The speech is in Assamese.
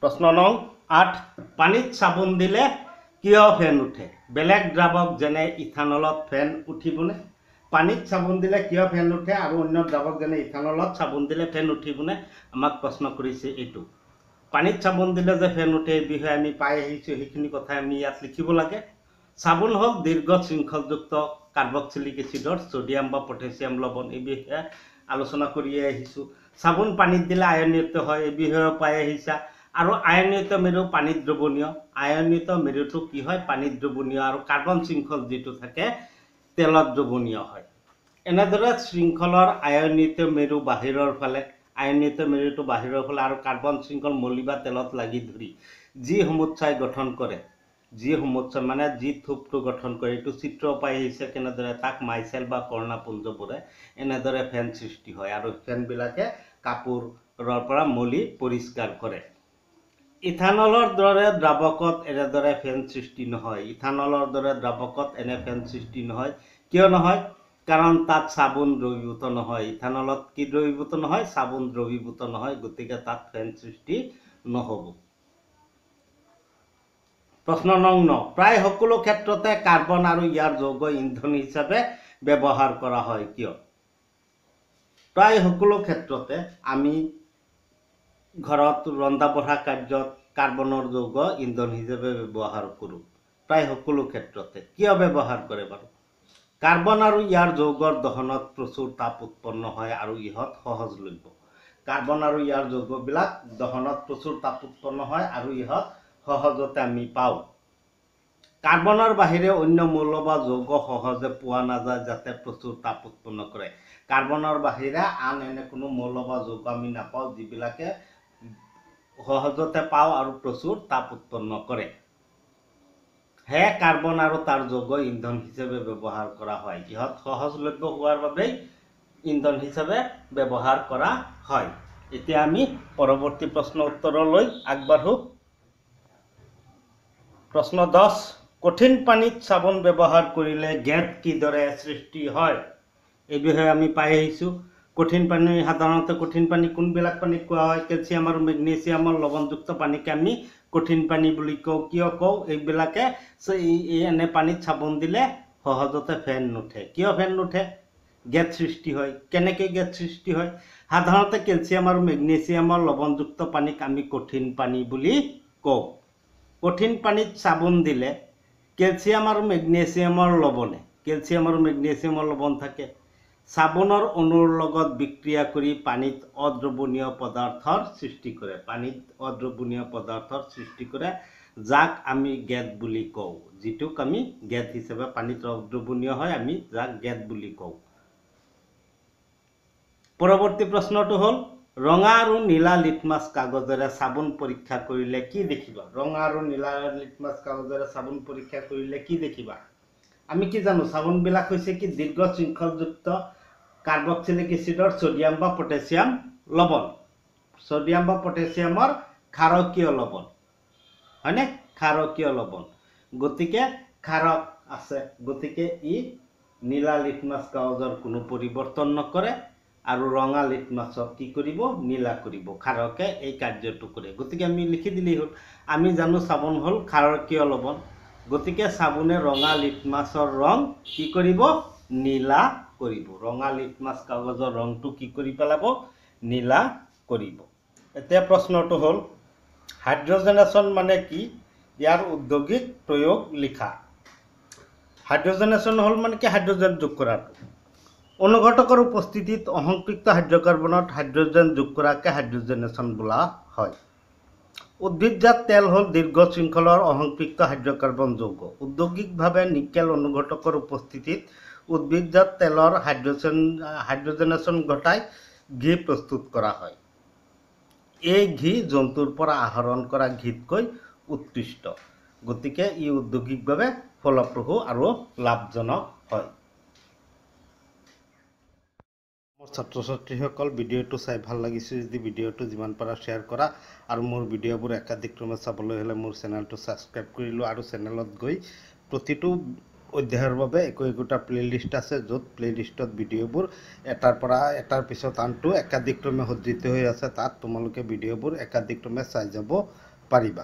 प्रश्न नং 8 पानीत साबुन दिले किय फेन उठे बेलेग द्रावक जेने इथानলত फेन उठिबने पानीत साबुन दिले किय फेन उठे और अन्य द्रावक जेने इथानলত साबुन दिले फेन उठिबने आमाक प्रश्न करिছে एटु पानीत साबुन दिले जे फेन उठे बिषय आमी पाइ आहिছো हेखिनि কথা आमी यात लिखिब लागे साबुन हल दीर्घ शृंखलयुक्त कार्बक्सिलिक एसिडर सोडियम बा पटेशियम लवण এই বিষয়ে আলোচনা কৰি আহিছো साबुन पानीत दिले आयनित হয় এই বিষয়ে পাই আহিছা और आयनित मेरु पानीत द्रवणीय आयनित मेरुটো কি হয় पानीत द्रवणीय और कार्बन शृंखल जेटु থাকে তেলত দ্রবণীয় হয় এনেদৰে শৃংখলৰ আয়নিত মেৰু বাহিৰৰ ফালে आयनित मेरुটো বাহিৰৰ ফালে और कार्बन शृंखल মলি বা তেলত লাগি ধৰি যি সমুচ্ছাই গঠন কৰে जी সমুচ্ছাই মানে जी থুপটো গঠন কৰে এটো চিত্ৰ পাই আহিছে কেনেদৰে তাক মাইসেল বা কৰ্ণপুঞ্জবোৰে এনেদৰে ফেন সৃষ্টি হয় আৰু ফেন বিলাকে কাপোৰৰ পৰা মলি পৰিষ্কাৰ কৰে ইথানলৰ দৰে দ্ৰাৱকত এনেদৰে ফেন সৃষ্টি নহয় ইথানলৰ দৰে দ্ৰাৱকত এনে ফেন সৃষ্টি নহয় কিয় নহয় কাৰণ তাত সাবুন দ্ৰৱীভূত নহয় ইথানলত কি দ্ৰৱীভূত নহয় সাবুন দ্ৰৱীভূত নহয় গতিকে তাত ফেন সৃষ্টি নহব प्रश्न नং 9 प्राय সকলো ক্ষেত্ৰতে কাৰ্বন আৰু ইয়াৰ যৌগ ইন্ধন হিচাপে ব্যৱহাৰ কৰা হয় কিয় প্ৰায় সকলো ক্ষেত্ৰতে আমি ঘৰত ৰন্ধা বঢ়া কাৰ্যত কাৰ্বনৰ যৌগ ইন্ধন হিচাপে ব্যৱহাৰ কৰো প্ৰায় সকলো ক্ষেত্ৰতে কিয় ব্যৱহাৰ কৰে বাৰু কাৰ্বন আৰু ইয়াৰ যৌগৰ দহনত প্ৰচুৰ তাপ উৎপন্ন হয় আৰু ইহত সহজলভ্য কাৰ্বন আৰু ইয়াৰ যৌগবিলাক দহনত প্ৰচুৰ তাপ উৎপন্ন হয় আৰু ইহত সহজতে আমি পাও কাৰ্বনৰ বাহিৰে অন্য মৌল বা যৌগ সহজে পোৱা নাযায় যাতে প্ৰচুৰ তাপ উৎপন্ন কৰে কাৰ্বনৰ বাহিৰে আন এনে কোনো মৌল বা যৌগ আমি নাপাও যিবিলাকে সহজতে পাও আৰু প্ৰচুৰ তাপ উৎপন্ন কৰে হে কাৰ্বন আৰু তাৰ যৌগ ইন্ধন হিচাপে ব্যৱহাৰ কৰা হয় ইহত সহজলভ্য হোৱাৰ বাবে ইন্ধন হিচাপে ব্যৱহাৰ কৰা হয় এতিয়া আমি পৰৱৰ্তী প্ৰশ্ন উত্তৰলৈ আগবাঢ়ো प्रश्न 10 कठिन पानीत साबुन व्यवहार करिले गेट किदरे सृष्टि হয় এই বিষয়ে আমি পাই আহিছো कठिन पानी সাধাৰণতে कठिन पानी কোনবিলাক পানী কোৱা হয় ক্যালসিয়াম আৰু ম্যাগনেসিয়ামৰ লৱণযুক্ত পানীকে আমি कठिन पानी বুলি কওঁ কিয় কওঁ এইবিলাকে এনে পানীত সাবুন দিলে সহজতে ফেন নুঠে কিয় ফেন নুঠে গেট সৃষ্টি হয় কেনেকৈ গেট সৃষ্টি হয় সাধাৰণতে ক্যালসিয়াম আৰু ম্যাগনেসিয়ামৰ লৱণযুক্ত পানীক আমি कठिन पानी বুলি কওঁ कठिन पानीत साबुन दिले कैल्शियम और मैग्नेशियमर लवणे कैल्शियम और मैग्नेशियमर लवण থাকে साबुনৰ অণুৰ লগত বিক্ৰিয়া কৰি পানীত অদ্ৰৱণীয় পদাৰ্থৰ সৃষ্টি কৰে পানীত অদ্ৰৱণীয় পদাৰ্থৰ সৃষ্টি কৰে যাক আমি গেট বুলি কওঁ যিটোক আমি গেট হিচাপে পানীত অদ্ৰৱণীয় হয় আমি যাক গেট বুলি কওঁ পৰৱৰ্তী প্ৰশ্নটো হ'ল ৰঙা আৰু নীলা লিটমাছ কাগজেৰে সাবুন পৰীক্ষা কৰিলে কি দেখিবা ৰঙা আৰু নীলা লিটমাছ কাগজেৰে সাবুন পৰীক্ষা কৰিলে কি দেখিবা আমি কি জানো সাবুন বিলাক হৈছে কি দীৰ্ঘ শৃংখলযুক্ত কাৰ্বক্সিলিক এচিডৰ সোডিয়াম বা পটাছিয়াম লৱণ সোডিয়াম বা পটাছিয়ামৰ ক্ষাৰকীয় লৱণ হয়নে ক্ষাৰকীয় লৱণ গতিকে ক্ষাৰক আছে গতিকে ই নীলা লিটমাছ কাগজৰ কোনো পৰিৱৰ্তন নকৰে আৰু ৰঙা লিটমাছক কি কৰিব নীলা কৰিব ক্ষাৰকে এই কাৰ্যটো কৰে গতিকে আমি লিখি দিলি হল আমি জানো সাবুন হল ক্ষাৰকীয় লৱণ গতিকে সাবুনে ৰঙা লিটমাছৰ ৰং কি কৰিব নীলা কৰিব ৰঙা লিটমাছ কাগজৰ ৰংটো কি কৰি পেলাব নীলা কৰিব এতিয়া প্ৰশ্নটো হল হাইড্ৰোজেনেশন মানে কি ইয়াৰ ঔদ্যোগিক প্ৰয়োগ লিখা হাইড্ৰোজেনেশন হল মানে কি হাইড্ৰোজেন যোগ কৰাটো অনুঘটকৰ উপস্থিতিত অসংপৃক্ত হাইড্ৰকাৰ্বনত হাইড্ৰোজেন যোগ কৰাকে হাইড্ৰোজেনেশন বোলা হয় উদ্ভিদজাত তেল হল দীৰ্ঘ শৃংখলৰ অসংপৃক্ত হাইড্ৰকাৰ্বন যৌগ ঔদ্যোগিকভাৱে নিকেল অনুঘটকৰ উপস্থিতিত উদ্ভিদজাত তেলৰ হাইড্ৰোজেনেশন ঘটাই ঘি প্ৰস্তুত কৰা হয় এই ঘি জন্তুৰ পৰা আহৰণ কৰা ঘিতকৈ উৎকৃষ্ট গতিকে ই ঔদ্যোগিকভাৱে ফলপ্ৰসূ আৰু লাভজনক হয় ছাত্ৰ ছাত্ৰীসকল ভিডিঅ'টো চাই ভাল লাগিছে যদি ভিডিঅ'টো যিমান পাৰা শ্বেয়াৰ কৰা আৰু মোৰ ভিডিঅ'বোৰ একাধিক ক্ৰমে চাবলৈ হ'লে মোৰ চেনেলটো ছাবস্ক্ৰাইব কৰি লোৱা আৰু চেনেলত গৈ প্ৰতিটো অধ্যায়ৰ বাবে একোটা প্লেলিষ্ট আছে, য'ত প্লেলিষ্টত ভিডিঅ'বোৰ এটাৰ পৰা এটাৰ পিছত আনটো একাধিক্ৰমে সজ্জিত হৈ আছে। তাত তোমালোকে ভিডিঅ'বোৰ একাধিক্ৰমে চাই যাব পাৰিবা।